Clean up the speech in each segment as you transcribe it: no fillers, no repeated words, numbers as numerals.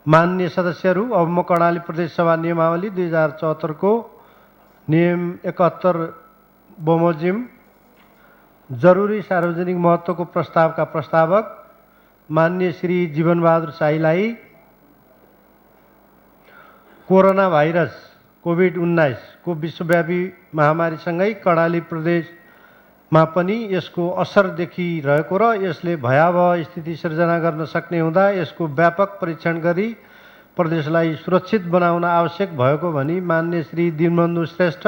माननीय सदस्यहरू, अब म कर्णाली प्रदेश सभा नियमावली 2074 को नियम 71 बमोजिम जरुरी सार्वजनिक महत्त्वको प्रस्तावका प्रस्तावक माननीय Shri Jeevan Bahadur शाहीलाई corona virus COVID-19 को विश्वव्यापी महामारीसँगै कर्णाली प्रदेशमा पनि यसको असर देखिरहेको र यसले भयावह स्थिति सिर्जना गर्न सक्ने हुँदा यसको व्यापक परीक्षण गरी प्रदेशलाई सुरक्षित बनाउन आवश्यक भएको भनी माननीय श्री दिनबन्धु श्रेष्ठ,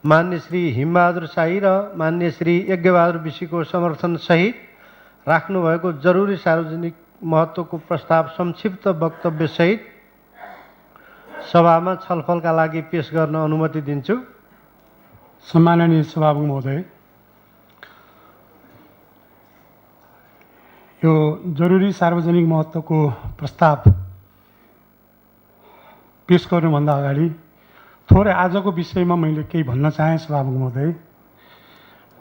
माननीय श्री हिमबहादुर शाही र माननीय श्री यज्ञबहादुर विशीको समर्थनसहित राख्नुभएको जरुरी सार्वजनिक महत्त्वको प्रस्ताव संक्षिप्त वक्तव्यसहित सभामा छलफलका लागि पेश गर्न अनुमति दिन्छु। सम्माननीय सभामुख महोदय, यो जरुरी सार्वजनिक महत्त्वको प्रस्ताव पेश गर्नुभन्दा अगाडि थोरै आजको विषयमा मैले केही भन्न चाहेँ। सभामुख महोदय,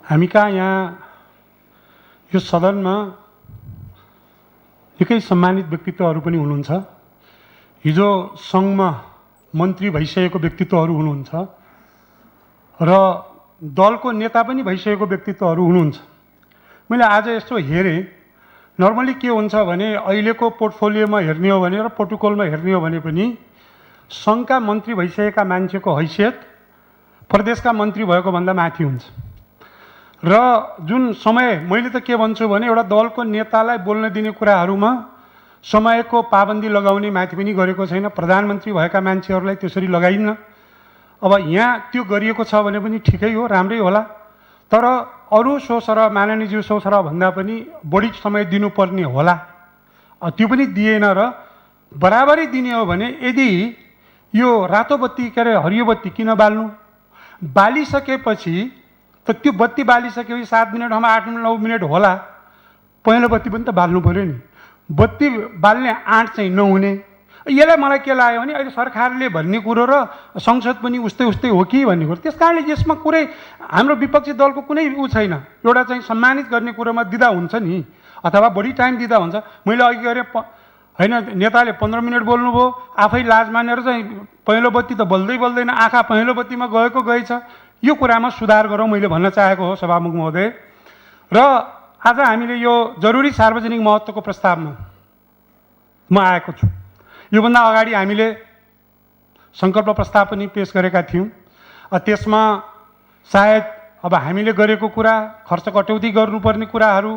हामी कहाँ यहाँ यो सदनमा निकै सम्मानित व्यक्तित्वहरू पनि हुनुहुन्छ। हिजो सङ्घमा मन्त्री भइसकेको व्यक्तित्वहरू हुनुहुन्छ र दलको नेता पनि भइसकेको व्यक्तित्वहरू हुनुहुन्छ। मैले आज यस्तो हेरेँ, नर्मली के हुन्छ भने अहिलेको पोर्टफोलियोमा हेर्ने हो भने र प्रोटोकलमा हेर्ने हो भने पनि सङ्घका मन्त्री भइसकेका मान्छेको हैसियत प्रदेशका मन्त्री भएको भन्दा माथि हुन्छ र जुन समय मैले त के भन्छु भने एउटा दलको नेतालाई बोल्न दिने कुराहरूमा समयको पाबन्दी लगाउने माथि पनि गरेको छैन। प्रधानमन्त्री भएका मान्छेहरूलाई त्यसरी लगाइन्न। अब यहाँ त्यो गरिएको छ भने पनि ठिकै हो, राम्रै होला, तर अरू सोसर माननीयज्यू सोसर भन्दा पनि बढी समय दिनुपर्ने होला। त्यो पनि दिएन र बराबरी दिने हो भने यदि यो रातो बत्ती के अरे हरियो बत्ती किन बाल्नु, बालिसकेपछि त त्यो बत्ती बालिसकेपछि 7 मिनटमा 8 मिनट 9 मिनट होला, पहिलो बत्ती पनि त बाल्नु पऱ्यो नि। बत्ती बाल्ने आँट चाहिँ नहुने। यसलाई मलाई के लाग्यो भने अहिले सरकारले भन्ने कुरो र संसद पनि उस्तै उस्तै हो कि भन्ने कुरो। त्यस कारणले यसमा कुरै हाम्रो विपक्षी दलको कुनै छैन। एउटा चाहिँ सम्मानित गर्ने कुरोमा दिँदा हुन्छ नि, अथवा बढी टाइम दिँदा हुन्छ। मैले अघि गरे होइन, नेताले 15 मिनट बोल्नुभयो, आफै लाज मानेर चाहिँ पहिलो बत्ती त बल्दै बल्दैन, आँखा पहिलो बत्तीमा गएको गएछ। यो कुरामा सुधार गरौँ मैले भन्न चाहेको हो सभामुख महोदय। र आज हामीले यो जरुरी सार्वजनिक महत्त्वको प्रस्तावमा म आएको छु। योभन्दा अगाडि हामीले सङ्कल्प प्रस्ताव पनि पेश गरेका थियौँ। त्यसमा सायद अब हामीले गरेको कुरा, खर्च कटौती गर्नुपर्ने कुराहरू,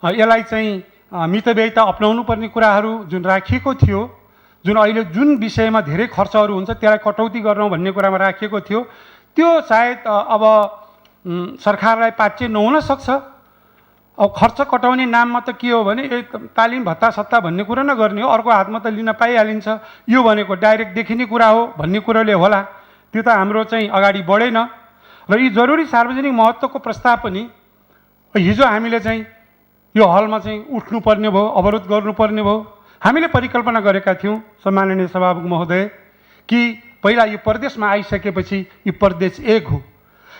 यसलाई चाहिँ मितव्ययिता अपनाउनु पर्ने कुराहरू जुन राखिएको थियो, जुन अहिले जुन विषयमा धेरै खर्चहरू हुन्छ त्यसलाई कटौती गर्नु भन्ने कुरामा राखिएको थियो, त्यो सायद अब सरकारलाई पाच्य नहुन सक्छ। अब खर्च कटाउने नाममा त के हो भने तालिम भत्ता सत्ता भन्ने कुरा नगर्ने हो, अर्को हातमा त लिन पाइहालिन्छ, यो भनेको डाइरेक्ट देखिने कुरा हो भन्ने कुरोले होला। त्यो त हाम्रो चाहिँ अगाडि बढेन। र यी जरुरी सार्वजनिक महत्त्वको प्रस्ताव पनि हिजो हामीले चाहिँ यो हलमा चाहिँ उठ्नुपर्ने भयो, अवरोध गर्नुपर्ने भयो। हामीले परिकल्पना गरेका थियौँ सम्माननीय सभामुख महोदय कि पहिला यो प्रदेशमा आइसकेपछि यो प्रदेश एक हो।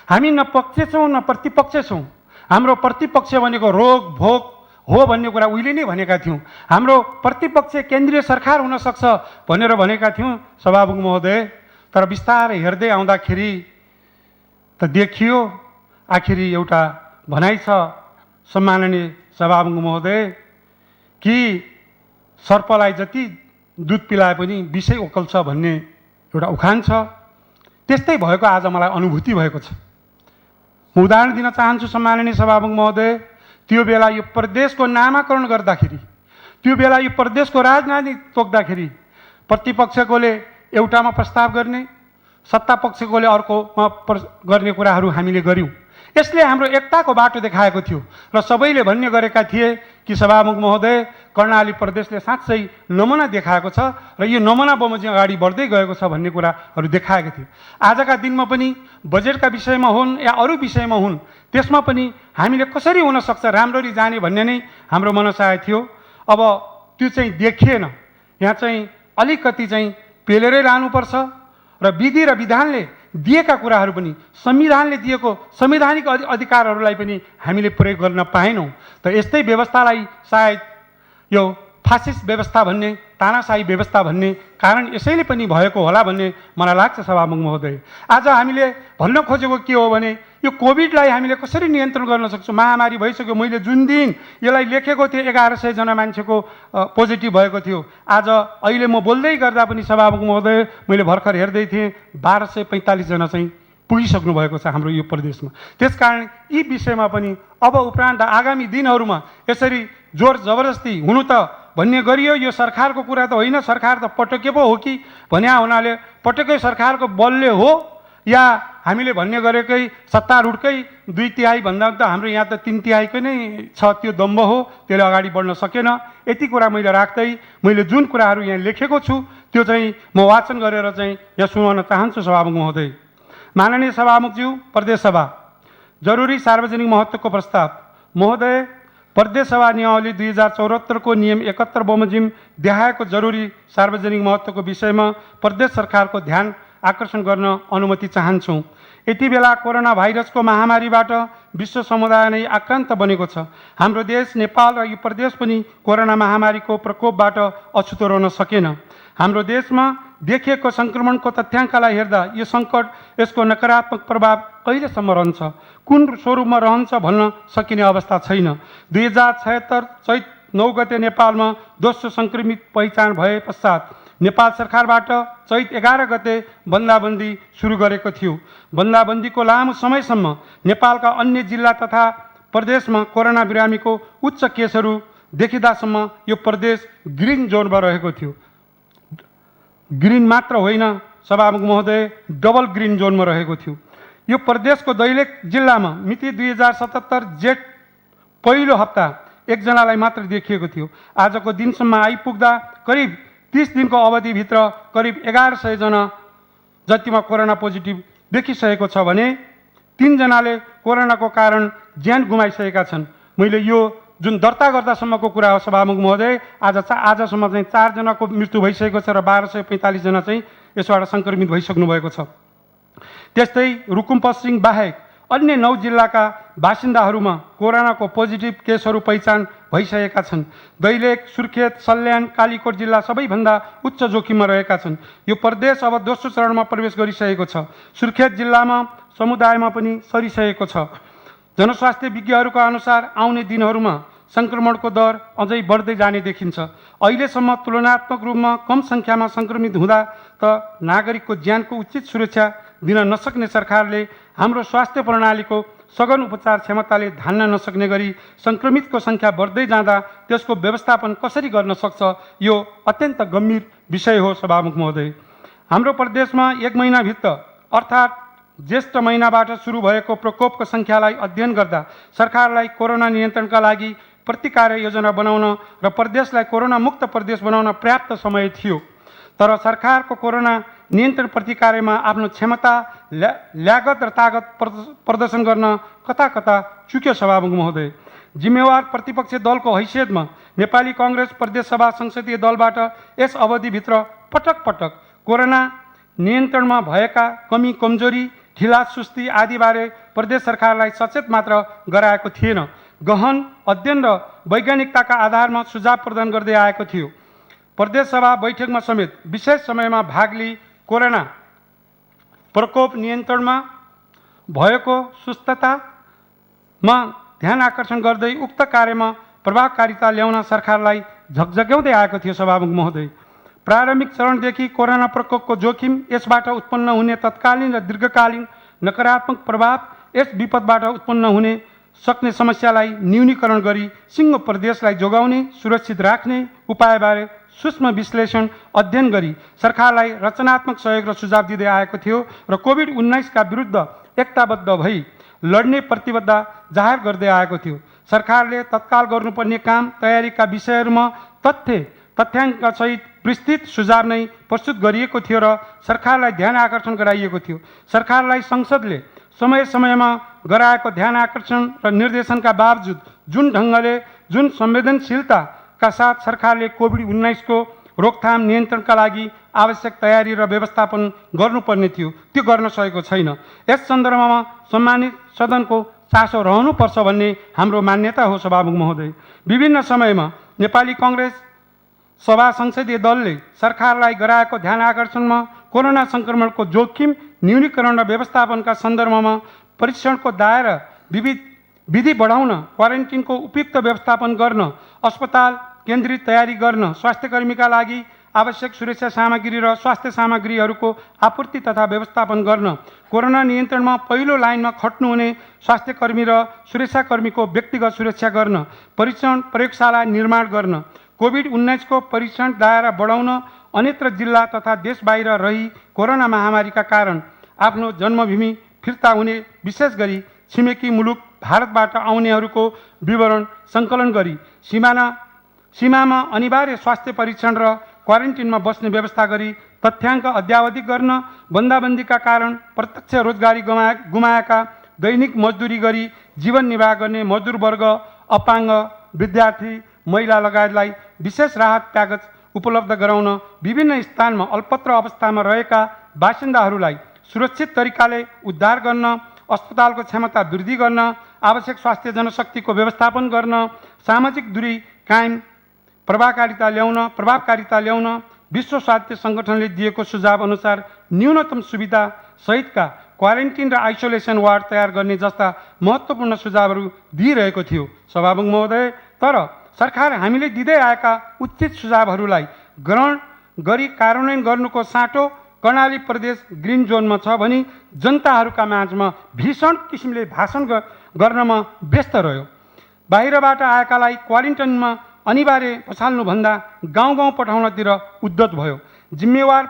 हामी न पक्ष छौँ न प्रतिपक्ष छौँ। हाम्रो प्रतिपक्ष भनेको रोग भोग हो भन्ने कुरा उहिले नै भनेका थियौँ। हाम्रो प्रतिपक्ष केन्द्रीय सरकार हुनसक्छ भनेर भनेका थियौँ सभामुख महोदय। तर बिस्तारै हेर्दै आउँदाखेरि त देखियो आखिरी एउटा भनाइ छ सम्माननीय सभामुख महोदय कि सर्पलाई जति दुध पिलाए पनि विषै ओकल्छ भन्ने एउटा उखान छ। त्यस्तै भएको आज मलाई अनुभूति भएको छ। म उदाहरण दिन चाहन्छु सम्माननीय सभामुख महोदय। त्यो बेला यो प्रदेशको नामाकरण गर्दाखेरि, त्यो बेला यो प्रदेशको राजनीति तोक्दाखेरि प्रतिपक्षकोले एउटामा प्रस्ताव गर्ने, सत्ता पक्षकोले अर्कोमा गर्ने कुराहरू हामीले गऱ्यौँ। यसले हाम्रो एकताको बाटो देखाएको थियो र सबैले भन्ने गरेका थिए कि सभामुख महोदय कर्णाली प्रदेशले साँच्चै नमुना देखाएको छ र यो नमुना बमोजिम अगाडि बढ्दै गएको छ भन्ने कुराहरू देखाएको थियो। आजका दिनमा पनि बजेटका विषयमा हुन् या अरू विषयमा हुन्, त्यसमा पनि हामीले कसरी हुनसक्छ राम्ररी जाने भन्ने नै हाम्रो मनसाय थियो। अब त्यो चाहिँ देखिएन। यहाँ चाहिँ अलिकति चाहिँ पेलेरै लानुपर्छ र विधि र विधानले दिएका कुराहरू पनि, संविधानले दिएको संवैधानिक अधिकारहरूलाई पनि हामीले प्रयोग गर्न पाएनौँ। त यस्तै व्यवस्थालाई सायद यो फासिस्ट व्यवस्था भन्ने, तानाशाही व्यवस्था भन्ने कारण यसैले पनि भएको होला भन्ने मलाई लाग्छ सभामुख महोदय। आज हामीले भन्न खोजेको के हो भने यो कोभिडलाई हामीले कसरी नियन्त्रण गर्न सक्छौँ। महामारी भइसक्यो। मैले जुन दिन यसलाई लेखेको थिएँ 1100 जना मान्छेको पोजिटिभ भएको थियो। आज अहिले म बोल्दै गर्दा पनि सभामुख महोदय मैले भर्खर हेर्दै थिएँ 1245 जना चाहिँ पुगिसक्नु भएको छ हाम्रो यो प्रदेशमा। त्यसकारण यी विषयमा पनि अब उपरान्त आगामी दिनहरूमा यसरी जोर जबरजस्ती हुनु त भन्ने गरियो यो सरकारको कुरा त होइन। सरकार त पटके पो हो कि भन्या हुनाले पटकै सरकारको बलले हो या हामीले भन्ने गरेकै सत्तारूढकै 2/3 भन्दा त हाम्रो यहाँ त 3/3 नै छ त्यो दम्ब हो। त्यसले अगाडि बढ्न सकेन। यति कुरा मैले राख्दै मैले जुन कुराहरू यहाँ लेखेको छु त्यो चाहिँ म वाचन गरेर चाहिँ यहाँ सुनाउन चाहन्छु सभामुख महोदय। माननीय सभामुखज्यू, प्रदेश सभा जरुरी सार्वजनिक महत्त्वको प्रस्ताव। महोदय, प्रदेश सभा नियमावली 2074 को नियम 71 बमोजिम देखाएको जरुरी सार्वजनिक महत्त्वको विषयमा प्रदेश सरकारको ध्यान आकर्षण गर्न अनुमति चाहन्छौँ। यति बेला कोरोना भाइरसको महामारीबाट विश्व समुदाय नै आक्रान्त बनेको छ। हाम्रो देश नेपाल र यो प्रदेश पनि कोरोना महामारीको प्रकोपबाट अछुतो रहन सकेन। हाम्रो देशमा देखिएको सङ्क्रमणको तथ्याङ्कलाई हेर्दा यो सङ्कट, यसको नकारात्मक प्रभाव कहिलेसम्म रहन्छ, कुन स्वरूपमा रहन्छ भन्न सकिने अवस्था छैन। 2076 चैत 9 गते नेपालमा दोस्रो सङ्क्रमित पहिचान भए पश्चात नेपाल सरकारबाट चैत 11 गते बन्दाबन्दी सुरु गरेको थियो। बन्दाबन्दीको लामो समयसम्म नेपालका अन्य जिल्ला तथा प्रदेशमा कोरोना बिरामीको उच्च केसहरू देखिँदासम्म यो प्रदेश ग्रिन जोनमा रहेको थियो। ग्रिन मात्र होइन सभामुख महोदय, डबल ग्रिन जोनमा रहेको थियो। यो प्रदेशको दैलेख जिल्लामा मिति 2077 जेठ पहिलो हप्ता एकजनालाई मात्र देखिएको थियो। आजको दिनसम्म आइपुग्दा करिब 30 दिनको अवधिभित्र करिब 1100 जना जतिमा कोरोना पोजिटिभ देखिसकेको छ भने 3 जनाले कोरोनाको कारण ज्यान गुमाइसकेका छन्। मैले यो जुन दर्ता गर्दासम्मको कुरा हो सभामुख महोदय, आजसम्म चाहिँ 4 जनाको मृत्यु भइसकेको छ र 1245 जना चाहिँ यसबाट सङ्क्रमित भइसक्नु भएको छ। त्यस्तै रुकुम पश्चिम बाहेक अन्य 9 जिल्लाका बासिन्दाहरूमा कोरोनाको पोजिटिभ केसहरू पहिचान भइसकेका छन्। दैलेख, सुर्खेत, सल्यान, कालीकोट जिल्ला सबैभन्दा उच्च जोखिममा रहेका छन्। यो प्रदेश अब दोस्रो चरणमा प्रवेश गरिसकेको छ। सुर्खेत जिल्लामा समुदायमा पनि सरिसकेको छ। जनस्वास्थ्य विज्ञहरूको अनुसार आउने दिनहरूमा सङ्क्रमणको दर अझै बढ्दै जाने देखिन्छ। अहिलेसम्म तुलनात्मक रूपमा कम सङ्ख्यामा सङ्क्रमित हुँदा त नागरिकको ज्यानको उचित सुरक्षा दिन नसक्ने सरकारले हाम्रो स्वास्थ्य प्रणालीको सघन उपचार क्षमताले धान्न नसक्ने गरी सङ्क्रमितको सङ्ख्या बढ्दै जाँदा त्यसको व्यवस्थापन कसरी गर्न सक्छ, यो अत्यन्त गम्भीर विषय हो सभामुख महोदय। हाम्रो प्रदेशमा 1 महिनाभित्र अर्थात् ज्येष्ठ महिनाबाट सुरु भएको प्रकोपको सङ्ख्यालाई अध्ययन गर्दा सरकारलाई कोरोना नियन्त्रणका लागि प्रतिकार्य योजना बनाउन र प्रदेशलाई कोरोना मुक्त प्रदेश बनाउन पर्याप्त समय थियो। तर सरकारको कोरोना नियन्त्रण प्रतिकार्यमा आफ्नो क्षमता, ल्यागत र तागत प्रदर्शन गर्न कता कता चुक्यो सभामुख महोदय। जिम्मेवार प्रतिपक्षी दलको हैसियतमा नेपाली काङ्ग्रेस प्रदेश सभा संसदीय दलबाट यस अवधिभित्र पटक पटक कोरोना नियन्त्रणमा भएका कमी कमजोरी, ढिला सुस्ती आदिबारे प्रदेश सरकारलाई सचेत मात्र गराएको थिएन, गहन अध्ययन र वैज्ञानिकताका आधारमा सुझाव प्रदान गर्दै आएको थियो। प्रदेश सभा बैठकमा समेत विशेष समयमा भाग लिई कोरोना प्रकोप नियन्त्रणमा भएको सुस्ततामा ध्यान आकर्षण गर्दै उक्त कार्यमा प्रभावकारिता ल्याउन सरकारलाई झकझक्याउँदै आएको थियो सभामुख महोदय। प्रारम्भिक चरणदेखि कोरोना प्रकोपको जोखिम, यसबाट उत्पन्न हुने तत्कालीन र दीर्घकालीन नकारात्मक प्रभाव, यस विपदबाट उत्पन्न हुने सक्ने समस्यालाई न्यूनीकरण गरी सिङ्गो प्रदेशलाई जोगाउने, सुरक्षित राख्ने उपायबारे सूक्ष्म विश्लेषण अध्ययन गरी सरकारलाई रचनात्मक सहयोग र सुझाव दिँदै आएको थियो र कोभिड-19 का विरुद्ध एकताबद्ध भई लड्ने प्रतिबद्धता जाहेर गर्दै आएको थियो। सरकारले तत्काल गर्नुपर्ने काम तयारीका विषयहरूमा तथ्याङ्कसहित विस्तृत सुझाव नै प्रस्तुत गरिएको थियो र सरकारलाई ध्यान आकर्षण गराइएको थियो। सरकारलाई संसदले समय समयमा गराएको ध्यान आकर्षण र निर्देशनका बावजुद जुन ढङ्गले, जुन संवेदनशीलताका साथ सरकारले कोभिड-19 को रोकथाम नियन्त्रणका लागि आवश्यक तयारी र व्यवस्थापन गर्नुपर्ने थियो, त्यो गर्न सकेको छैन। यस सन्दर्भमा सम्मानित सदनको चासो रहनुपर्छ भन्ने हाम्रो मान्यता हो सभामुख महोदय। विभिन्न समयमा नेपाली काङ्ग्रेस सभा संसदीय दलले सरकारलाई गराएको ध्यान आकर्षणमा कोरोना संक्रमणको जोखिम न्यूनीकरण र व्यवस्थापनका सन्दर्भमा परीक्षणको दायरा विधि बढाउन, क्वारेन्टिनको उपयुक्त व्यवस्थापन गर्न, अस्पताल केन्द्रित तयारी गर्न, स्वास्थ्यकर्मीका लागि आवश्यक सुरक्षा सामग्री र स्वास्थ्य सामग्रीहरूको आपूर्ति तथा व्यवस्थापन गर्न, कोरोना नियन्त्रणमा पहिलो लाइनमा खट्नुहुने स्वास्थ्यकर्मी र सुरक्षाकर्मीको व्यक्तिगत सुरक्षा गर्न, परीक्षण प्रयोगशाला निर्माण गर्न, कोभिड-19 को परीक्षण दायरा बढाउन, अन्यत्र जिल्ला तथा देश बाहिर रही कोरोना महामारीका कारण आफ्नो जन्मभूमि फिर्ता हुने, विशेष गरी छिमेकी मुलुक भारतबाट आउनेहरूको विवरण सङ्कलन गरी सीमामा अनिवार्य स्वास्थ्य परीक्षण र क्वारेन्टिनमा बस्ने व्यवस्था गरी तथ्याङ्क अद्यावधिक गर्न, बन्दाबन्दीका कारण प्रत्यक्ष रोजगारी गुमाएका, दैनिक मजदुरी गरी जीवन निर्वाह गर्ने मजदुर वर्ग, अपाङ्ग, विद्यार्थी, महिला लगायतलाई विशेष राहत प्याकेज उपलब्ध गराउन, विभिन्न स्थानमा अल्पत्र अवस्थामा रहेका बासिन्दाहरूलाई सुरक्षित तरिकाले उद्धार गर्न, अस्पतालको क्षमता वृद्धि गर्न, आवश्यक स्वास्थ्य जनशक्तिको व्यवस्थापन गर्न, सामाजिक दूरी कायम प्रभावकारिता ल्याउन, विश्व स्वास्थ्य सङ्गठनले दिएको सुझाव अनुसार न्यूनतम सुविधा सहितका क्वारेन्टिन र आइसोलेसन वार्ड तयार गर्ने जस्ता महत्त्वपूर्ण सुझावहरू दिइरहेको थियो सभामुख महोदय। तर सरकार हामीले दिँदै आएका उचित सुझावहरूलाई ग्रहण गरी कार्यान्वयन गर्नुको साटो कर्णाली प्रदेश ग्रिन जोनमा छ भनी जनताहरूका माझमा भीषण किसिमले भाषण गर्नमा व्यस्त रह्यो। बाहिरबाट आएकालाई क्वारेन्टाइनमा अनिवार्य पछाल्नुभन्दा गाउँ पठाउनतिर उद्यत भयो। जिम्मेवार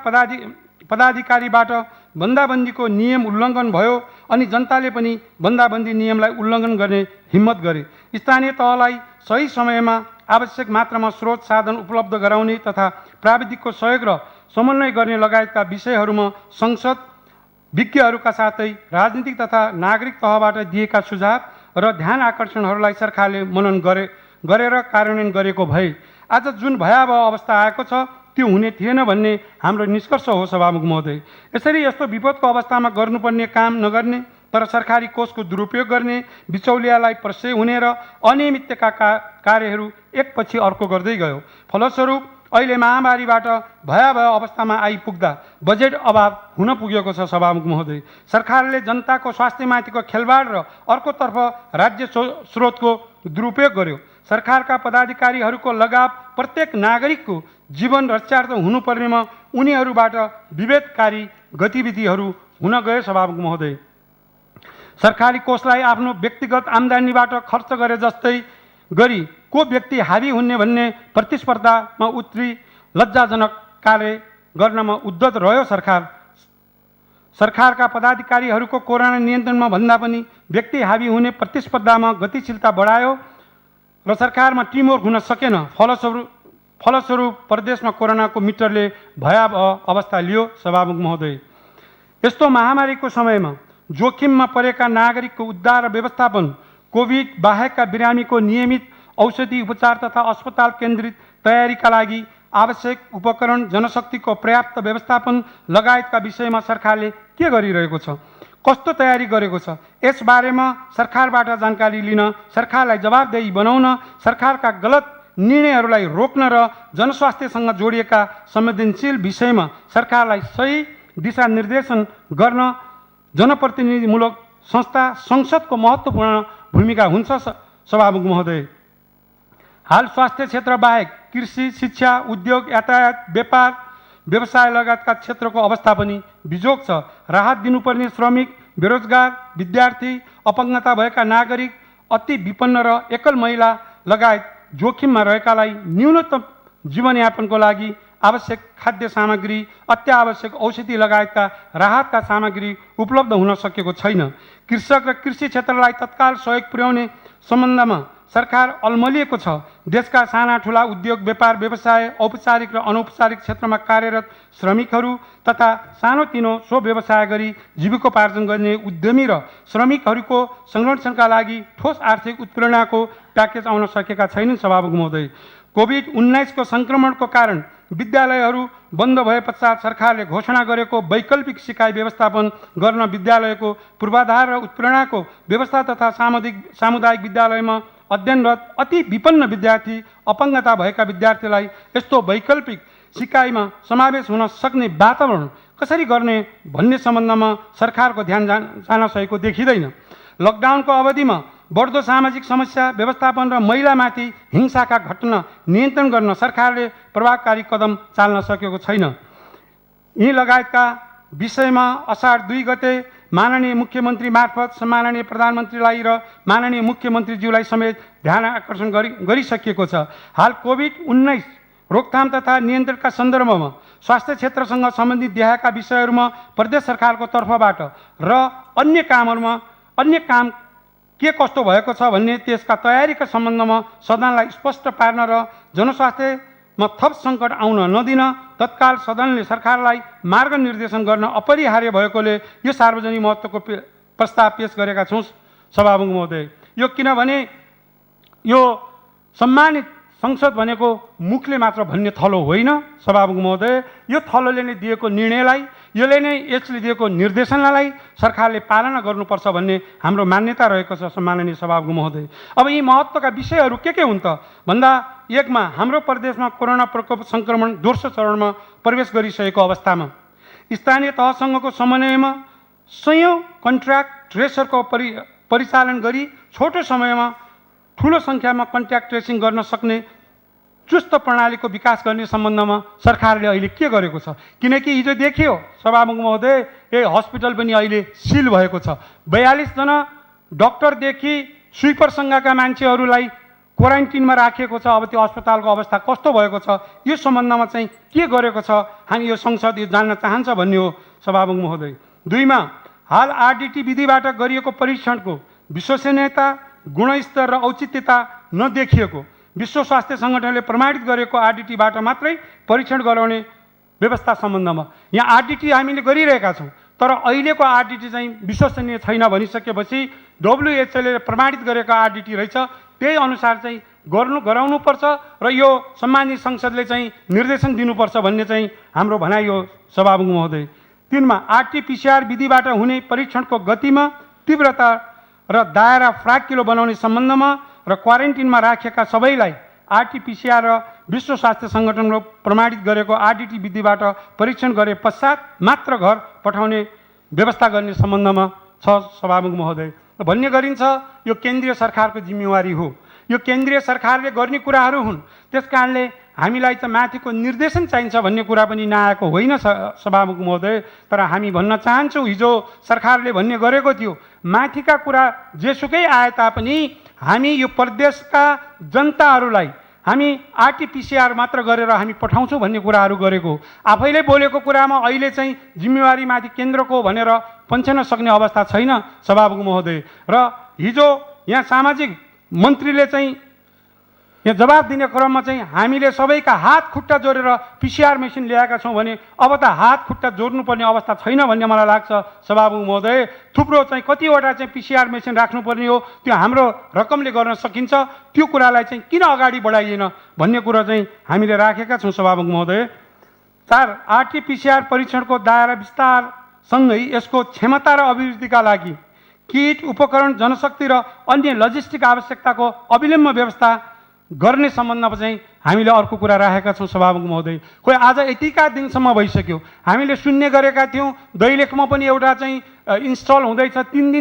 पदाधिकारीबाट बन्दाबन्दीको नियम उल्लङ्घन भयो अनि जनताले पनि बन्दाबन्दी नियमलाई उल्लङ्घन गर्ने हिम्मत गरे। स्थानीय तहलाई सही समयमा आवश्यक मात्रामा स्रोत साधन उपलब्ध गराउने तथा प्राविधिकको सहयोग र समन्वय गर्ने लगायतका विषयहरूमा संसद विज्ञहरूका साथै राजनीतिक तथा नागरिक तहबाट दिएका सुझाव र ध्यान आकर्षणहरूलाई सरकारले मनन गरेर कार्यान्वयन गरेको भए आज जुन भयावह अवस्था आएको छ त्यो हुने थिएन भन्ने हाम्रो निष्कर्ष हो सभामुख महोदय। यसरी यस्तो विपदको अवस्थामा गर्नुपर्ने काम नगर्ने तर सरकारी कोषको दुरुपयोग गर्ने, बिचौलियालाई प्रश्रय हुने र अनियमितका कार्यहरू एकपछि अर्को गर्दै गयो। फलस्वरूप अहिले महामारीबाट भयावह अवस्थामा आइपुग्दा बजेट अभाव हुन पुगेको छ सभामुख महोदय। सरकारले जनताको स्वास्थ्यमाथिको खेलवाड र अर्कोतर्फ राज्य स्रोतको दुरुपयोग गर्यो। सरकारका पदाधिकारीहरूको लगाव प्रत्येक नागरिकको जीवन रक्षार्थ हुनुपर्नेमा उनीहरूबाट विभेदकारी गतिविधिहरू हुन गए सभामुख महोदय। सरकारी कोषलाई आफ्नो व्यक्तिगत आम्दानीबाट खर्च गरे जस्तै गरी को व्यक्ति हावी हुने भन्ने प्रतिस्पर्धामा उत्री लज्जाजनक कार्य गर्नमा उद्यत रह्यो सरकारका पदाधिकारीहरूको कोरोना नियन्त्रणमा भन्दा पनि व्यक्ति हावी हुने प्रतिस्पर्धामा गतिशीलता बढायो र सरकारमा टिमवर्क हुन सकेन। फलस्वरूप प्रदेशमा कोरोनाको मिटरले भयावह अवस्था लियो सभामुख महोदय। यस्तो महामारीको समयमा जोखिममा परेका नागरिकको उद्धार र व्यवस्थापन, कोभिड बाहेकका बिरामीको नियमित औषधि उपचार तथा अस्पताल केन्द्रित तयारीका लागि आवश्यक उपकरण, जनशक्तिको पर्याप्त व्यवस्थापन लगायतका विषयमा सरकारले के गरिरहेको छ, कस्तो तयारी गरेको छ, यसबारेमा सरकारबाट जानकारी लिन, सरकारलाई जवाबदेही बनाउन, सरकारका गलत निर्णयहरूलाई रोक्न र जनस्वास्थ्यसँग जोडिएका संवेदनशील विषयमा सरकारलाई सही दिशानिर्देशन गर्न जनप्रतिनिधिमूलक संस्था संसदको महत्त्वपूर्ण भूमिका हुन्छ सभामुख महोदय। हाल स्वास्थ्य क्षेत्र बाहेक कृषि, शिक्षा, उद्योग, यातायात, व्यापार व्यवसाय लगायतका क्षेत्रको अवस्था पनि बिजोग छ। राहत दिनुपर्ने श्रमिक, बेरोजगार, विद्यार्थी, अपङ्गता भएका नागरिक, अति विपन्न र एकल महिला लगायत जोखिममा रहेकालाई न्यूनतम जीवनयापनको लागि आवश्यक खाद्य सामग्री, अत्यावश्यक औषधि लगायतका राहतका सामग्री उपलब्ध हुन सकेको छैन। कृषक र कृषि क्षेत्रलाई तत्काल सहयोग पुर्याउने सम्बन्धमा सरकार अलमलिएको छ। देशका साना ठुला उद्योग, व्यापार व्यवसाय, औपचारिक र अनौपचारिक क्षेत्रमा कार्यरत श्रमिकहरू तथा सानोतिनो स्व व्यवसाय गरी जीविकोपार्जन गर्ने उद्यमी र श्रमिकहरूको संरक्षणका लागि ठोस आर्थिक उत्प्रेरणाको प्याकेज आउन सकेका छैनन् सभामुख महोदय। कोभिड-19 को सङ्क्रमणको कारण विद्यालयहरू बन्द भए पश्चात सरकारले घोषणा गरेको वैकल्पिक सिकाइ व्यवस्थापन गर्न विद्यालयको पूर्वाधार र उत्प्रेरणाको व्यवस्था तथा सामुदायिक विद्यालयमा अध्ययनरत अति विपन्न विद्यार्थी अपङ्गता भएका विद्यार्थीलाई यस्तो वैकल्पिक सिकाइमा समावेश हुन सक्ने वातावरण कसरी गर्ने भन्ने सम्बन्धमा सरकारको ध्यान जान सकेको देखिँदैन। लकडाउनको अवधिमा बढ्दो सामाजिक समस्या व्यवस्थापन र महिलामाथि हिंसाका घटना नियन्त्रण गर्न सरकारले प्रभावकारी कदम चाल्न सकेको छैन। यी लगायतका विषयमा असार 2 गते माननीय मुख्यमन्त्री मार्फत सम्माननीय प्रधानमन्त्रीलाई र माननीय मुख्यमन्त्रीज्यूलाई समेत ध्यान आकर्षण गरिसकिएको छ। हाल कोभिड-19 रोकथाम तथा नियन्त्रणका सन्दर्भमा स्वास्थ्य क्षेत्रसँग सम्बन्धित देखाएका विषयहरूमा प्रदेश सरकारको तर्फबाट र अन्य काम के कस्तो भएको छ भन्ने त्यसका तयारीका सम्बन्धमा सदनलाई स्पष्ट पार्न र जनस्वास्थ्यमा थप सङ्कट आउन नदिन तत्काल सदनले सरकारलाई मार्गनिर्देशन गर्न अपरिहार्य भएकोले यो सार्वजनिक महत्त्वको प्रस्ताव पेश गरेका छौँ सभामुख महोदय। यो किनभने यो सम्मानित संसद भनेको मुखले मात्र भन्ने थलो होइन सभामुख महोदय। यो थलोले नै दिएको निर्णयलाई यसले दिएको निर्देशनलाई सरकारले पालना गर्नुपर्छ भन्ने हाम्रो मान्यता रहेको छ सम्माननीय सभामुख महोदय। अब यी महत्त्वका विषयहरू के हुन् त भन्दा एकमा हाम्रो प्रदेशमा कोरोना प्रकोप सङ्क्रमण दोस्रो चरणमा प्रवेश गरिसकेको अवस्थामा स्थानीय तहसँगको समन्वयमा सयौं कन्ट्र्याक्ट ट्रेसरको परिचालन गरी छोटो समयमा ठुलो सङ्ख्यामा कन्ट्याक्ट ट्रेसिङ गर्न सक्ने चुस्त प्रणालीको विकास गर्ने सम्बन्धमा सरकारले अहिले के गरेको छ? किनकि हिजो देखियो सभामुख महोदय हस्पिटल पनि अहिले सिल भएको छ। 42 जना डक्टरदेखि स्विपरसँगका मान्छेहरूलाई क्वारेन्टिनमा राखिएको छ। अब त्यो अस्पतालको अवस्था कस्तो भएको छ यो सम्बन्धमा चाहिँ के गरेको छ हामी यो संसद यो जान्न चाहन्छ भन्ने हो सभामुख महोदय। 2 मा हाल आरडीटी विधिबाट गरिएको परीक्षणको विश्वसनीयता गुणस्तर र औचित्यता नदेखिएको विश्व स्वास्थ्य सङ्गठनले प्रमाणित गरेको आरडीटीबाट मात्रै परीक्षण गराउने व्यवस्था सम्बन्धमा यहाँ आरडीटी हामीले गरिरहेका छौँ तर अहिलेको आरडीटी चाहिँ विश्वसनीय छैन भनिसकेपछि डब्ल्युएचओले प्रमाणित गरेको आरडीटी रहेछ त्यही अनुसार चाहिँ गराउनुपर्छ र यो सम्मानित संसदले चाहिँ निर्देशन दिनुपर्छ भन्ने चाहिँ हाम्रो भनाइ हो सभामुख महोदय। 3 मा आरटीपीसीआर विधिबाट हुने परीक्षणको गतिमा तीव्रता र दायरा फ्राकिलो बनाउने सम्बन्धमा र क्वारेन्टिनमा राखेका सबैलाई आरटीपीसीआर र विश्व स्वास्थ्य सङ्गठनले प्रमाणित गरेको आरडीटी विधिबाट परीक्षण गरे पश्चात मात्र घर पठाउने व्यवस्था गर्ने सम्बन्धमा छ सभामुख महोदय। भन्ने गरिन्छ यो केन्द्रीय सरकारको जिम्मेवारी हो। यो केन्द्रीय सरकारले गर्ने कुराहरू हुन् त्यसकारणले हामीलाई त माथिको निर्देशन चाहिन्छ भन्ने कुरा पनि नआएको होइन सभामुख महोदय। तर हामी भन्न चाहन्छौँ हिजो सरकारले भन्ने गरेको थियो माथिका कुरा जेसुकै आए तापनि हामी यो प्रदेशका जनताहरूलाई हामी आरटीपीसीआर मात्र गरेर हामी पठाउँछौँ भन्ने कुराहरू गरेको आफैले बोलेको कुरामा अहिले चाहिँ जिम्मेवारी माथि केन्द्रको भनेर पन्छ्याउन सक्ने अवस्था छैन सभामुख महोदय। र हिजो यहाँ सामाजिक मन्त्रीले चाहिँ यहाँ जवाब दिने क्रममा चाहिँ हामीले सबैका हात खुट्टा जोडेर पीसीआर मेसिन ल्याएका छौँ भने अब त हात खुट्टा जोड्नुपर्ने अवस्था छैन भन्ने मलाई लाग्छ सभामुख महोदय। थुप्रो चाहिँ कतिवटा चाहिँ पीसीआर मेसिन राख्नुपर्ने हो त्यो हाम्रो रकमले गर्न सकिन्छ त्यो कुरालाई चाहिँ किन अगाडि बढाइएन भन्ने कुरा चाहिँ हामीले राखेका छौँ सभामुख महोदय। 4 आरटीपीसीआर परीक्षणको दायरा विस्तारसँगै यसको क्षमता र अभिवृद्धिका लागि किट उपकरण जनशक्ति र अन्य लजिस्टिक आवश्यकताको अविलम्ब व्यवस्था गर्ने सम्बन्धमा चाहिँ हामीले अर्को कुरा राखेका छौँ सभामुख महोदय। खोइ आज यतिका दिनसम्म भइसक्यो हामीले सुन्ने गरेका थियौँ दैलेखमा पनि एउटा चाहिँ इन्स्टल हुँदैछ 3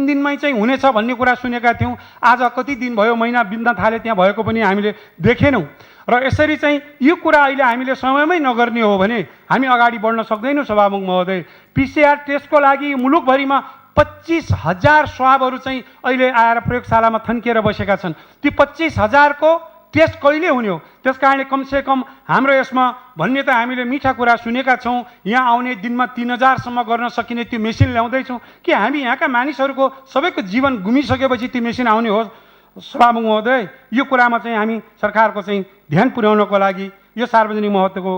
दिनमै चाहिँ हुनेछ भन्ने कुरा सुनेका थियौँ। आज कति दिन भयो महिना बित्न थाले त्यहाँ भएको पनि हामीले देखेनौँ र यसरी चाहिँ यो कुरा अहिले हामीले समयमै नगर्ने हो भने हामी अगाडि बढ्न सक्दैनौँ सभामुख महोदय। पीसीआर टेस्टको लागि मुलुकभरिमा 25,000 स्वाबहरू चाहिँ अहिले आएर प्रयोगशालामा थन्किएर बसेका छन्। ती 25,000 को टेस्ट कहिले हुने हो? त्यसकारणले कमसेकम हाम्रो यसमा भन्ने त हामीले मिठा कुरा सुनेका छौँ यहाँ आउने दिनमा 3,000 सम्म गर्न सकिने त्यो मेसिन ल्याउँदैछौँ कि हामी यहाँका मानिसहरूको सबैको जीवन गुमिसकेपछि त्यो मेसिन आउने हो सभामुख महोदय? यो कुरामा चाहिँ हामी सरकारको चाहिँ ध्यान पुर्याउनको लागि यो सार्वजनिक महत्त्वको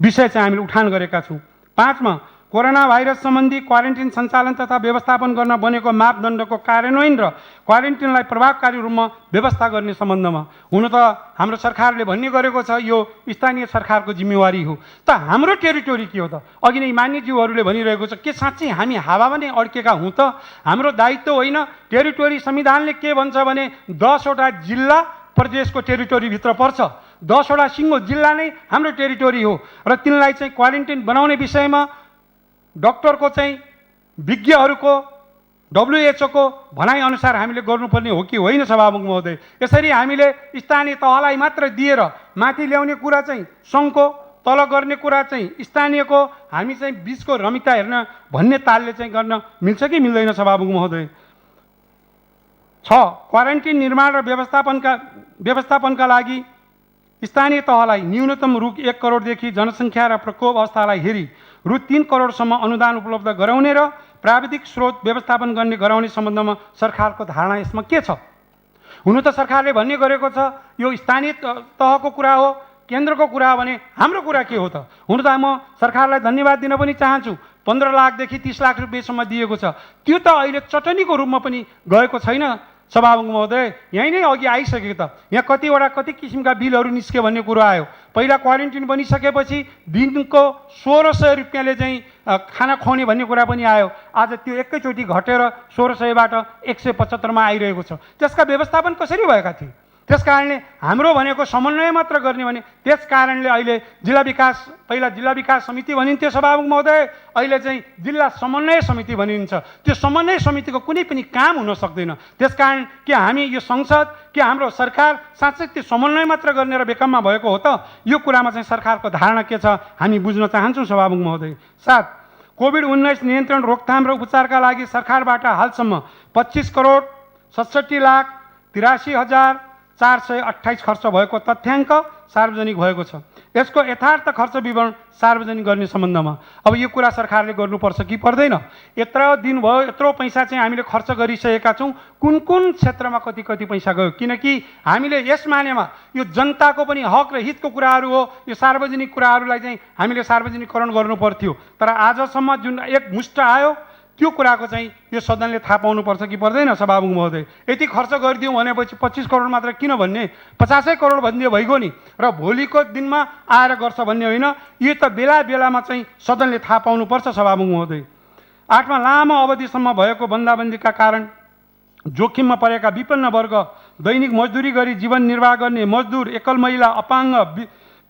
विषय चाहिँ हामीले उठान गरेका छौँ। 5 मा कोरोना भाइरस सम्बन्धी क्वारेन्टिन सञ्चालन तथा व्यवस्थापन गर्न बनेको मापदण्डको कार्यान्वयन र क्वारेन्टिनलाई प्रभावकारी रूपमा व्यवस्था गर्ने सम्बन्धमा। हुन त हाम्रो सरकारले भन्ने गरेको छ यो स्थानीय सरकारको जिम्मेवारी हो, त हाम्रो टेरिटोरी के हो त? अघि नै मान्यज्यूहरूले भनिरहेको छ, के साँच्चै हामी हावामा नै अड्केका हौँ त? हाम्रो दायित्व होइन? टेरिटोरी संविधानले के भन्छ भने 10वटा जिल्ला प्रदेशको टेरिटोरीभित्र पर्छ। 10वटा सिङ्गो जिल्ला नै हाम्रो टेरिटोरी हो र तिनलाई चाहिँ क्वारेन्टिन बनाउने विषयमा डक्टरको चाहिँ विज्ञहरूको WHO को भनाइअनुसार हामीले गर्नुपर्ने हो कि होइन सभामुख महोदय? यसरी हामीले स्थानीय तहलाई मात्र दिएर माथि ल्याउने कुरा चाहिँ सङ्घको, तल गर्ने कुरा चाहिँ स्थानीयको, हामी चाहिँ बिचको रमिता हेर्न भन्ने तालले चाहिँ गर्न मिल्छ कि मिल्दैन सभामुख महोदय? 6. क्वारेन्टिन निर्माण र व्यवस्थापनका लागि स्थानीय तहलाई न्यूनतम रु 1 करोडदेखि जनसङ्ख्या र प्रकोप अवस्थालाई हेरी रु 3 करोडसम्म अनुदान उपलब्ध गराउने र प्राविधिक स्रोत व्यवस्थापन गर्ने गराउने सम्बन्धमा सरकारको धारणा यसमा के छ? हुन त सरकारले भन्ने गरेको छ यो स्थानीय तहको कुरा हो, केन्द्रको कुरा हो भने हाम्रो कुरा के हो त? हुन त म सरकारलाई धन्यवाद दिन पनि चाहन्छु, 15 लाखदेखि 30 लाख रुपियाँसम्म दिएको छ। त्यो त अहिले चटनीको रूपमा पनि गएको छैन सभामुख महोदय। यहीँ नै अघि आइसक्यो त, यहाँ कति किसिमका बिलहरू निस्क्यो भन्ने कुरो आयो। पहिला क्वारेन्टिन बनिसकेपछि दिनको 1600 रुपियाँले चाहिँ खाना खुवाउने भन्ने कुरा पनि आयो। आज त्यो एकैचोटि घटेर 1600बाट 175 मा आइरहेको छ। त्यसका व्यवस्थापन कसरी भएका थिए? त्यस कारणले हाम्रो भनेको समन्वय मात्र गर्ने भने त्यस कारणले अहिले पहिला जिल्ला विकास समिति भनिन्थ्यो सभामुख महोदय, अहिले चाहिँ जिल्ला समन्वय समिति भनिन्छ। त्यो समन्वय समितिको कुनै पनि काम हुन सक्दैन। त्यस कारण के हामी यो संसद, के हाम्रो सरकार साँच्चै त्यो समन्वय मात्र गर्ने र बेकाममा भएको हो त? यो कुरामा चाहिँ सरकारको धारणा के छ हामी बुझ्न चाहन्छौँ सभामुख महोदय। 7. कोभिड-19 नियन्त्रण, रोकथाम र उपचारका लागि सरकारबाट हालसम्म 25 करोड 67 लाख 83,428 खर्च भएको तथ्याङ्क सार्वजनिक भएको छ। यसको यथार्थ खर्च विवरण सार्वजनिक गर्ने सम्बन्धमा अब यो कुरा सरकारले गर्नुपर्छ कि पर्दैन? यत्रो दिन भयो, यत्रो पैसा चाहिँ हामीले खर्च गरिसकेका छौँ, कुन कुन क्षेत्रमा कति पैसा गयो? किनकि हामीले यस मानेमा यो जनताको पनि हक र हितको कुराहरू हो, यो सार्वजनिक कुराहरूलाई चाहिँ हामीले सार्वजनिकरण गर्नु पर्थ्यो। तर आजसम्म जुन एक मुष्ट आयो त्यो कुराको चाहिँ यो सदनले थाहा पाउनुपर्छ कि पर्दैन सभामुख महोदय? यति खर्च गरिदिउँ भनेपछि 25 करोड मात्र किन भन्ने, 50 करोड भनिदियो भइगयो नि, र भोलिको दिनमा आएर गर्छ भन्ने होइन। यो त बेलामा चाहिँ सदनले थाहा पाउनुपर्छ सभामुख महोदय। 8. लामो अवधिसम्म भएको बन्दाबन्दीका कारण जोखिममा परेका विपन्न वर्ग, दैनिक मजदुरी गरी जीवन निर्वाह गर्ने मजदुर, एकल महिला, अपाङ्ग,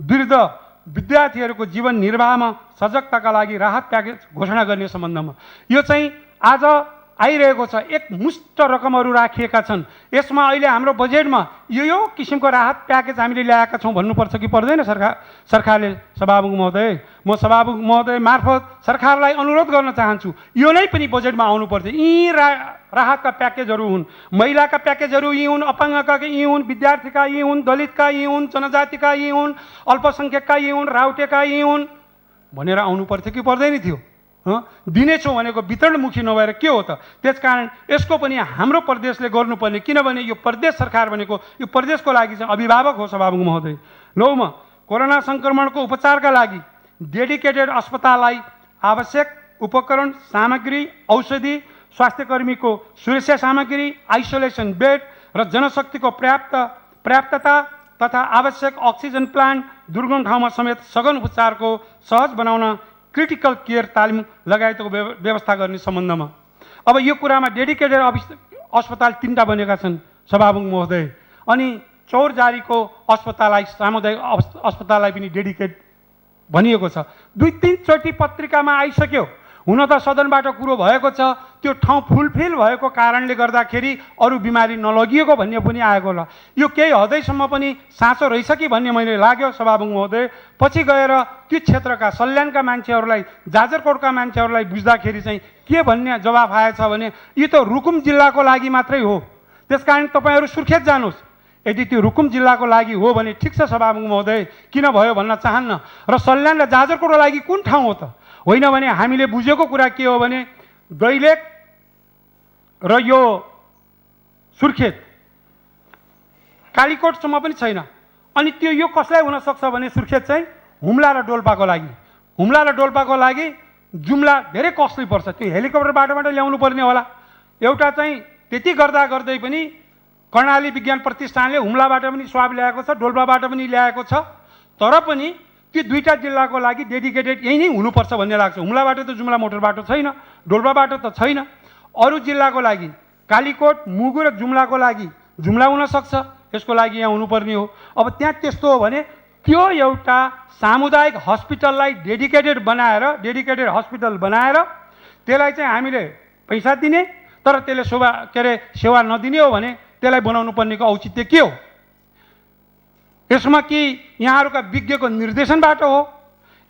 वृद्ध, विद्यार्थीहरूको जीवन निर्वाहमा सजगताका लागि राहत प्याकेज घोषणा गर्ने सम्बन्धमा यो चाहिँ आज आइरहेको छ। एक मुष्ट रकमहरू राखिएका छन्। यसमा अहिले हाम्रो बजेटमा यो किसिमको राहत प्याकेज हामीले ल्याएका छौँ भन्नुपर्छ कि पर्दैन सरकारले सभामुख महोदय? म सभामुख महोदय मार्फत सरकारलाई अनुरोध गर्न चाहन्छु, यो नै पनि बजेटमा आउनुपर्छ। यी राहतका प्याकेजहरू हुन्, महिलाका प्याकेजहरू यी हुन्, अपाङ्गका यी हुन्, विद्यार्थीका यी हुन्, दलितका यी हुन्, जनजातिका यी हुन्, अल्पसङ्ख्यकका यी हुन्, राउटेका यी हुन् भनेर आउनु पर्थ्यो कि पर्दैन थियो? दिनेछौँ भनेको वितरणमुखी नभएर के हो त? त्यसकारण यसको पनि हाम्रो प्रदेशले गर्नुपर्ने, किनभने यो प्रदेश सरकार भनेको यो प्रदेशको लागि चाहिँ अभिभावक हो सभामुख महोदय। 9. कोरोना सङ्क्रमणको उपचारका लागि डेडिकेटेड अस्पताललाई आवश्यक उपकरण, सामग्री, औषधि, स्वास्थ्यकर्मीको सुरक्षा सामग्री, आइसोलेसन बेड र जनशक्तिको पर्याप्तता तथा आवश्यक अक्सिजन प्लान्ट, दुर्गम ठाउँमा समेत सघन उपचारको सहज बनाउन क्रिटिकल केयर तालिम लगायतको व्यवस्था गर्ने सम्बन्धमा अब यो कुरामा डेडिकेटेड अस्पताल 3टा बनेका छन् सभामुख महोदय। अनि चौरजारीको अस्पताललाई सामुदायिक अस्पताललाई पनि डेडिकेट भनिएको छ। 2-3 चोटि पत्रिकामा आइसक्यो। हुन त सदनबाट कुरो भएको छ, त्यो ठाउँ फुलफिल भएको कारणले गर्दाखेरि अरू बिमारी नलगिएको भन्ने पनि आएको होला। यो केही हदैसम्म पनि साँचो रहेछ कि भन्ने मैले लाग्यो सभामुख महोदय। पछि गएर त्यो क्षेत्रका सल्यानका मान्छेहरूलाई, जाजरकोटका मान्छेहरूलाई बुझ्दाखेरि चाहिँ के भन्ने जवाफ आएछ भने यो त रुकुम जिल्लाको लागि मात्रै हो, त्यसकारण तपाईँहरू सुर्खेत जानुहोस्। यदि त्यो रुकुम जिल्लाको लागि हो भने ठिक छ सभामुख महोदय, किन भयो भन्न चाहन्न। र सल्यान र जाजरकोटको लागि कुन ठाउँ हो त? होइन भने हामीले बुझेको कुरा के हो भने दैलेख र यो सुर्खेत, कालीकोटसम्म पनि छैन। अनि त्यो यो कसलाई हुनसक्छ भने सुर्खेत चाहिँ हुम्ला र डोल्पाको लागि जुम्ला धेरै कस्टली पर्छ, त्यो हेलिकप्टरबाट ल्याउनु पर्ने होला। एउटा चाहिँ त्यति गर्दा गर्दै पनि कर्णाली विज्ञान प्रतिष्ठानले हुम्लाबाट पनि स्वाब ल्याएको छ, डोल्पाबाट पनि ल्याएको छ, तर पनि ती दुईटा जिल्लाको लागि डेडिकेटेड यही नै हुनुपर्छ भन्ने लाग्छ। हुम्लाबाट त जुम्ला मोटर बाटो छैन, डोल्पाबाट त छैन। अरू जिल्लाको लागि कालीकोट, मुगु र जुम्लाको लागि जुम्ला हुनसक्छ, यसको लागि यहाँ हुनुपर्ने हो। अब त्यहाँ त्यस्तो हो भने त्यो एउटा सामुदायिक हस्पिटललाई डेडिकेटेड हस्पिटल बनाएर त्यसलाई चाहिँ हामीले पैसा दिने, तर त्यसले सेवा नदिने हो भने त्यसलाई बनाउनु पर्नेको औचित्य के हो? यसमा कि यहाँहरूका विज्ञको निर्देशनबाट हो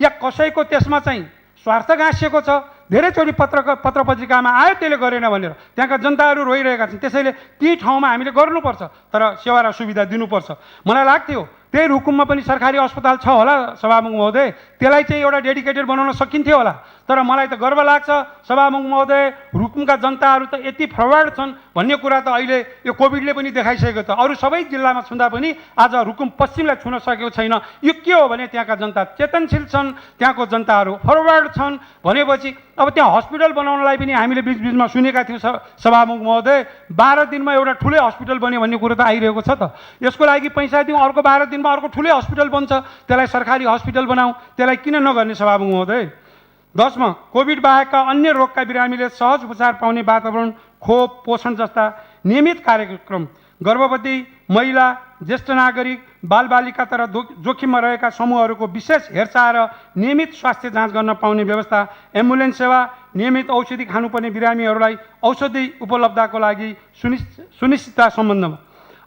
या कसैको त्यसमा चाहिँ स्वार्थ गाँसिएको छ? धेरैचोटि पत्र पत्रिकामा आयो त्यसले गरेन भनेर त्यहाँका जनताहरू रोइरहेका छन्। त्यसैले ती ठाउँमा हामीले गर्नुपर्छ, तर सेवा र सुविधा दिनुपर्छ। मलाई लाग्थ्यो त्यही रुकुममा पनि सरकारी अस्पताल छ होला सभामुख महोदय, त्यसलाई चाहिँ एउटा डेडिकेटेड बनाउन सकिन्थ्यो होला। तर मलाई त गर्व लाग्छ सभामुख महोदय, रुकुमका जनताहरू त यति फरवर्ड छन् भन्ने कुरा त अहिले यो कोभिडले पनि देखाइसकेको छ। अरू सबै जिल्लामा छुँदा पनि आज रुकुम पश्चिमलाई छुन सकेको छैन। यो के हो भने त्यहाँका जनता चेतनशील छन्, त्यहाँको जनताहरू फरवर्ड छन् भनेपछि अब त्यहाँ हस्पिटल बनाउनलाई पनि हामीले बिचबिचमा सुनेका थियौँ सभामुख महोदय, 12 दिनमा एउटा ठुलै हस्पिटल बन्यो भन्ने कुरो त आइरहेको छ त। यसको लागि पैसा दिउँ, अर्को 12 दिनमा अर्को ठुलै हस्पिटल बन्छ, त्यसलाई सरकारी हस्पिटल बनाऊ, त्यसलाई किन नगर्ने सभामुख महोदय? 10 मा कोभिड बाहेकका अन्य रोगका बिरामीले सहज उपचार पाउने वातावरण, खोप, पोषण जस्ता नियमित कार्यक्रम, गर्भवती महिला, ज्येष्ठ नागरिक, बालबालिका तर जोखिममा रहेका समूहहरूको विशेष हेरचाह र नियमित स्वास्थ्य जाँच गर्न पाउने व्यवस्था, एम्बुलेन्स सेवा, नियमित औषधि खानुपर्ने बिरामीहरूलाई औषधि उपलब्धताको लागि सुनिश्चितता सम्बन्धमा।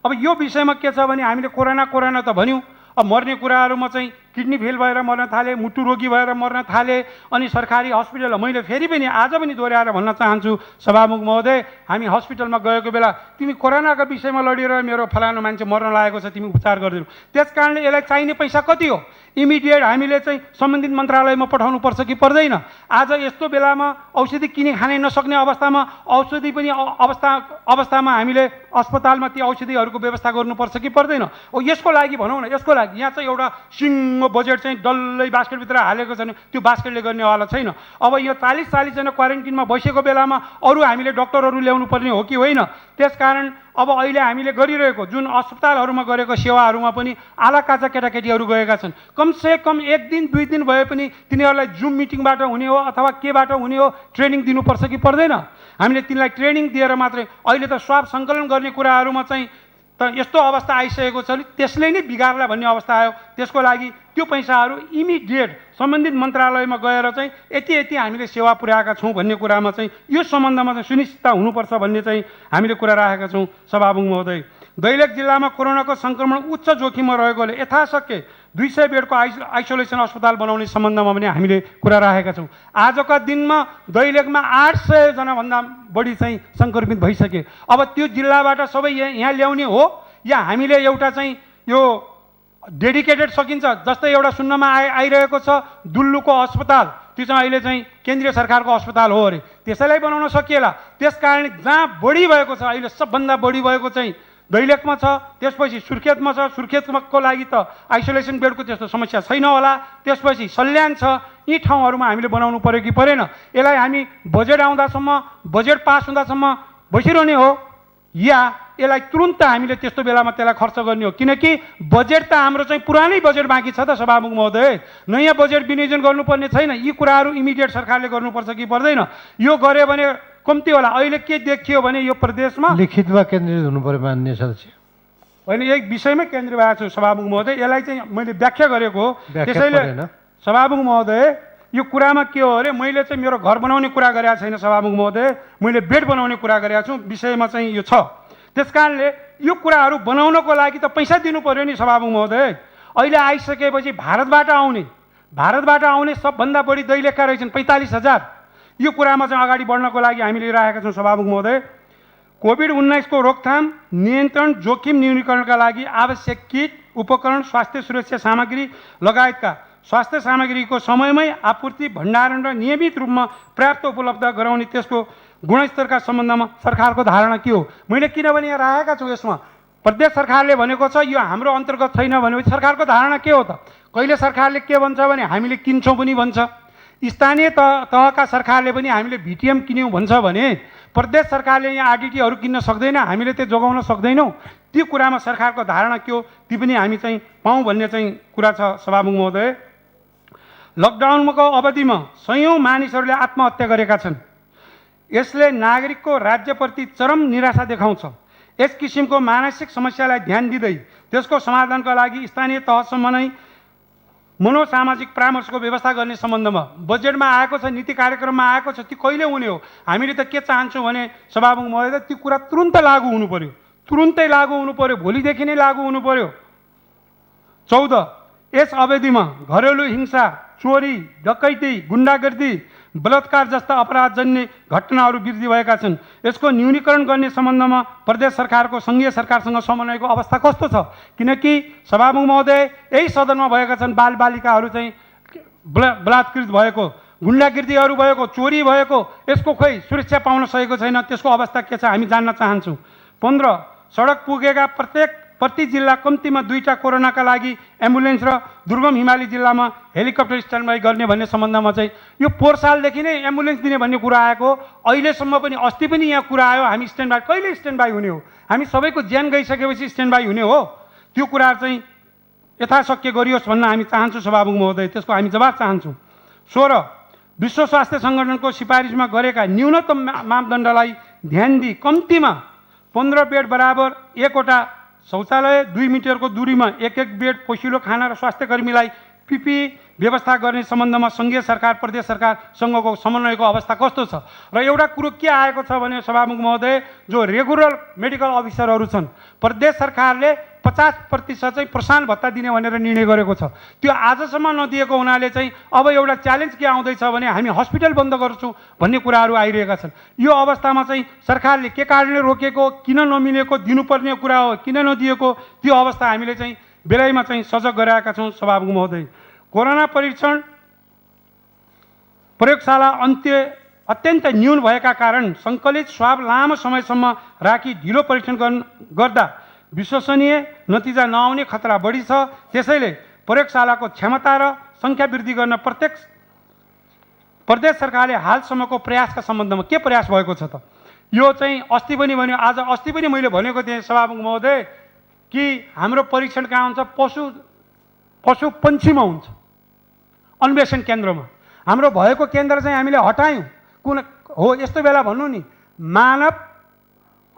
अब यो विषयमा के छ भने हामीले कोरोना त भन्यौँ, अब मर्ने कुराहरूमा चाहिँ किडनी फेल भएर मर्न थाले, मुटु रोगी भएर मर्न थाले, अनि सरकारी हस्पिटल मैले फेरि पनि आज पनि दोहोऱ्याएर भन्न चाहन्छु सभामुख महोदय, हामी हस्पिटलमा गएको बेला तिमी कोरोनाका विषयमा लडेर मेरो फलानु मान्छे मर्न लागेको छ, तिमी उपचार गरिदिनु। त्यस कारणले यसलाई चाहिने पैसा कति हो? इमिडिएट हामीले चाहिँ सम्बन्धित मन्त्रालयमा पठाउनु पर्छ कि पर्दैन? आज यस्तो बेलामा औषधि किनी खानै नसक्ने अवस्थामा औषधि पनि अवस्थामा हामीले अस्पतालमा ती औषधिहरूको व्यवस्था गर्नुपर्छ कि पर्दैन? यसको लागि भनौँ न, यसको लागि यहाँ चाहिँ एउटा सिङ्गो बजेट चाहिँ डल्लै बास्केटभित्र हालेको छ भने त्यो बास्केटले गर्नेवाला छैन। अब यो 40 जना क्वारेन्टिनमा बसेको बेलामा अरू हामीले डक्टरहरू ल्याउनु पर्ने हो कि होइन? त्यसकारण अब अहिले हामीले गरिरहेको जुन अस्पतालहरूमा गरेको सेवाहरूमा पनि आलाकाचा केटाकेटीहरू गएका छन्। कमसेकम 1 दिन 2 दिन भए पनि तिनीहरूलाई जुम मिटिङबाट हुने हो अथवा केबाट हुने हो ट्रेनिङ दिनुपर्छ कि पर्दैन? हामीले तिनीलाई ट्रेनिङ दिएर मात्रै अहिले त स्वाब सङ्कलन गर्ने कुराहरूमा चाहिँ त यस्तो अवस्था आइसकेको छ, त्यसले नै बिगार्ला भन्ने अवस्था आयो। त्यसको लागि त्यो पैसाहरू इमिडिएट सम्बन्धित मन्त्रालयमा गएर चाहिँ यति हामीले सेवा पुर्याएका छौँ भन्ने कुरामा चाहिँ यो सम्बन्धमा चाहिँ सुनिश्चितता हुनुपर्छ भन्ने चाहिँ हामीले कुरा राखेका छौँ सभामुख महोदय। दैलेख जिल्लामा कोरोनाको सङ्क्रमण उच्च जोखिममा रहेकोले यथाशक्य 200 बेडको आइसोलेसन अस्पताल बनाउने सम्बन्धमा पनि हामीले कुरा राखेका छौँ। आजका दिनमा दैलेखमा 800 जनाभन्दा बढी चाहिँ सङ्क्रमित भइसके। अब त्यो जिल्लाबाट सबै यहाँ ल्याउने हो या हामीले एउटा चाहिँ यो डेडिकेटेड सकिन्छ? जस्तै एउटा सुन्नमा आइरहेको छ दुल्लुको अस्पताल, त्यो चाहिँ अहिले चाहिँ केन्द्रीय सरकारको अस्पताल हो अरे, त्यसैलाई बनाउन सकिएला। त्यस कारण जहाँ बढी भएको छ अहिले सबभन्दा बढी भएको चाहिँ दैलेखमा छ, त्यसपछि सुर्खेतमा छ। सुर्खेतको लागि त आइसोलेसन बेडको त्यस्तो समस्या छैन होला। त्यसपछि सल्यान छ। यी ठाउँहरूमा हामीले बनाउनु पर्यो कि परेन? यसलाई हामी बजेट आउँदासम्म, बजेट पास हुँदासम्म बसिरहने हो या यसलाई तुरुन्त हामीले त्यस्तो बेलामा त्यसलाई खर्च गर्ने हो? किनकि बजेट त हाम्रो चाहिँ पुरानै बजेट बाँकी छ त सभामुख महोदय, नयाँ बजेट विनियोजन गर्नुपर्ने छैन। यी कुराहरू इमिडिएट सरकारले गर्नुपर्छ कि पर्दैन? यो गर्यो भने कम्ती होला। अहिले के देखियो भने यो प्रदेशमा लिखितमा केन्द्रित हुनु पर्यो मान्य सदस्य होइन, एक विषयमै केन्द्रित भएको छु सभामुख महोदय, यसलाई चाहिँ मैले व्याख्या गरेको हो। त्यसैले सभामुख महोदय यो कुरामा के हो अरे, मैले चाहिँ मेरो घर बनाउने कुरा गरेको छैन सभामुख महोदय, मैले बेड बनाउने कुरा गरेको छु। विषयमा चाहिँ यो छ। त्यस कारणले यो कुराहरू बनाउनको लागि त पैसा दिनु पर्यो नि सभामुख महोदय। अहिले आइसकेपछि भारतबाट आउने सबभन्दा बढी दैलेखका रहेछन् 45,000। यो कुरामा चाहिँ अगाडि बढ्नको लागि हामीले राखेका छौँ सभामुख महोदय। कोभिड-19 को रोकथाम, नियन्त्रण, जोखिम न्यूनीकरणका लागि आवश्यक किट, उपकरण, स्वास्थ्य सुरक्षा सामग्री लगायतका स्वास्थ्य सामग्रीको समयमै आपूर्ति, भण्डारण र नियमित रूपमा पर्याप्त उपलब्ध गराउने, त्यसको गुणस्तरका सम्बन्धमा सरकारको धारणा के हो? मैले किनभने यहाँ राखेका छु यसमा प्रदेश सरकारले भनेको छ यो हाम्रो अन्तर्गत छैन भनेपछि सरकारको धारणा के हो त? कहिले सरकारले के भन्छ भने हामीले किन्छौँ पनि भन्छ, स्थानीय तहका सरकारले पनि हामीले भिटिएम किन्यौँ भन्छ भने प्रदेश सरकारले यहाँ आरडिटीहरू किन्न सक्दैन, हामीले त्यो जोगाउन सक्दैनौँ। त्यो कुरामा सरकारको धारणा के हो ती पनि हामी चाहिँ पाऊँ भन्ने चाहिँ कुरा छ सभामुख महोदय। लकडाउनको अवधिमा सयौँ मानिसहरूले आत्महत्या गरेका छन्। यसले नागरिकको राज्यप्रति चरम निराशा देखाउँछ। यस किसिमको मानसिक समस्यालाई ध्यान दिँदै त्यसको समाधानका लागि स्थानीय तहसम्म नै मनोसामाजिक परामर्शको व्यवस्था गर्ने सम्बन्धमा बजेटमा आएको छ, नीति कार्यक्रममा आएको छ, ती कहिले हुने हो? हामीले त के चाहन्छौँ भने सभामुख महोदय ती कुरा तुरुन्तै लागू हुनु पर्यो, तुरुन्तै लागू हुनु पर्यो, भोलिदेखि नै लागू हुनु पर्यो। 14 यस अवधिमा घरेलु हिंसा, चोरी, डकैती, गुण्डागर्दी, बलात्कार जस्ता अपराधजन्य घटनाहरू वृद्धि भएका छन्। यसको न्यूनीकरण गर्ने सम्बन्धमा प्रदेश सरकारको सङ्घीय सरकारसँग समन्वयको अवस्था कस्तो छ? किनकि सभामुख महोदय यही सदनमा भएका छन् बालबालिकाहरू चाहिँ बलात्कृत भएको, गुण्डागिर्दीहरू भएको, चोरी भएको, यसको खोइ सुरक्षा पाउन सकेको छैन। त्यसको अवस्था के छ हामी जान्न चाहन्छौँ। 15 सडक पुगेका प्रति जिल्ला कम्तीमा 2टा कोरोनाका लागि एम्बुलेन्स र दुर्गम हिमाली जिल्लामा हेलिकप्टर स्ट्यान्डबाई गर्ने भन्ने सम्बन्धमा चाहिँ यो पोहोर सालदेखि नै एम्बुलेन्स दिने भन्ने कुरा आएको, अहिलेसम्म पनि अस्ति पनि यहाँ कुरा आयो हामी स्ट्यान्डबाई कहिले स्ट्यान्डबाई हुने हो? हामी सबैको ज्यान गइसकेपछि स्ट्यान्डबाई हुने हो? त्यो कुराहरू चाहिँ यथाशक्य गरियोस् भन्न हामी चाहन्छौँ सभामुख महोदय, त्यसको हामी जवाब चाहन्छौँ। 16 विश्व स्वास्थ्य सङ्गठनको सिफारिसमा गरेका न्यूनतम मापदण्डलाई ध्यान दिई कम्तीमा 15 बेड बराबर 1वटा शौचालय, 2 मिटरको दूरीमा 1 बेड, पोसिलो खाना र स्वास्थ्यकर्मीलाई पिपी व्यवस्था गर्ने सम्बन्धमा सङ्घीय सरकार प्रदेश सरकारसँगको समन्वयको अवस्था कस्तो छ? र एउटा कुरो के आएको छ भने सभामुख महोदय जो रेगुलर मेडिकल अफिसरहरू छन् प्रदेश सरकारले 50% चाहिँ प्रोत्साहन भत्ता दिने भनेर निर्णय गरेको छ। त्यो आजसम्म नदिएको हुनाले चाहिँ अब एउटा च्यालेन्ज के आउँदैछ भने हामी हस्पिटल बन्द गर्छौँ भन्ने कुराहरू आइरहेका छन्। यो अवस्थामा चाहिँ सरकारले के कारणले रोकेको, किन नमिलेको, दिनुपर्ने कुरा हो किन नदिएको, त्यो अवस्था हामीले चाहिँ बेलैमा चाहिँ सजग गराएका छौँ सभामुख महोदय। कोरोना परीक्षण प्रयोगशाला अत्यन्त न्यून भएका कारण सङ्कलित स्वाब लामो समयसम्म राखी ढिलो परीक्षण गर्दा विश्वसनीय नतिजा नआउने खतरा बढी छ। त्यसैले प्रयोगशालाको क्षमता र सङ्ख्या वृद्धि गर्न प्रदेश सरकारले हालसम्मको प्रयासका सम्बन्धमा के प्रयास भएको छ त? यो चाहिँ अस्ति पनि भन्यो, आज अस्ति पनि मैले भनेको थिएँ सभामुख महोदय कि हाम्रो परीक्षण कहाँ हुन्छ? पशु पन्छीमा हुन्छ, अन्वेषण केन्द्रमा। हाम्रो भएको केन्द्र चाहिँ हामीले हटायौँ। कुन हो यस्तो बेला भन्नु नि, मानव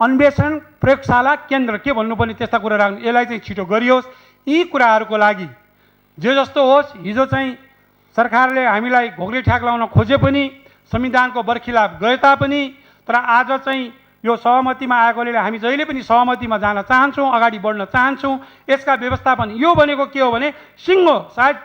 अन्वेषण प्रयोगशाला केन्द्र के भन्नुपर्ने त्यस्ता कुरा राख्नु, यसलाई चाहिँ छिटो गरियोस्। यी कुराहरूको लागि जे जस्तो होस्, हिजो चाहिँ सरकारले हामीलाई घोग्ले ठ्याक लाउन खोजे पनि, संविधानको बरखिलाफ गए तापनि, तर आज चाहिँ यो सहमतिमा आएकोले हामी जहिले पनि सहमतिमा जान चाहन्छौँ, अगाडि बढ्न चाहन्छौँ। यसका व्यवस्थापन यो भनेको के हो भने सिङ्गो, सायद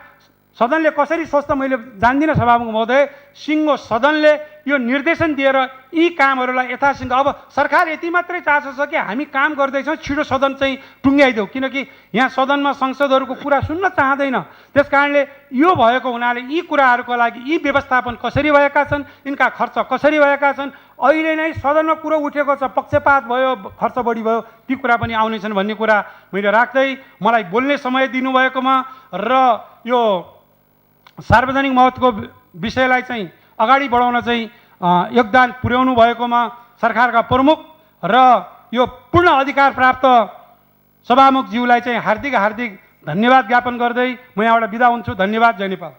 सदनले कसरी सोच्छ मैले जान्दिनँ सभामुख महोदय, सिङ्गो सदनले यो निर्देशन दिएर यी कामहरूलाई यथासिङ्घ, अब सरकार यति मात्रै चासो छ कि हामी काम गर्दैछौँ छिटो सदन चाहिँ टुङ्ग्याइदेऊ, किनकि यहाँ सदनमा संसदहरूको कुरा सुन्न चाहँदैन। त्यस कारणले यो भएको हुनाले यी कुराहरूको लागि यी व्यवस्थापन कसरी भएका छन्, यिनका खर्च कसरी भएका छन्, अहिले नै सदनमा कुरो उठेको छ, पक्षपात भयो, खर्च बढी भयो, ती कुरा पनि आउनेछन् भन्ने कुरा मैले राख्दै मलाई बोल्ने समय दिनुभएकोमा र यो सार्वजनिक महत्त्वको विषयलाई चाहिँ अगाडि बढाउन चाहिँ योगदान पुर्याउनु भएकोमा सरकारका प्रमुख र यो पूर्ण अधिकार प्राप्त सभामुखज्यूलाई चाहिँ हार्दिक धन्यवाद ज्ञापन गर्दै म यहाँबाट बिदा हुन्छु। धन्यवाद। जय नेपाल।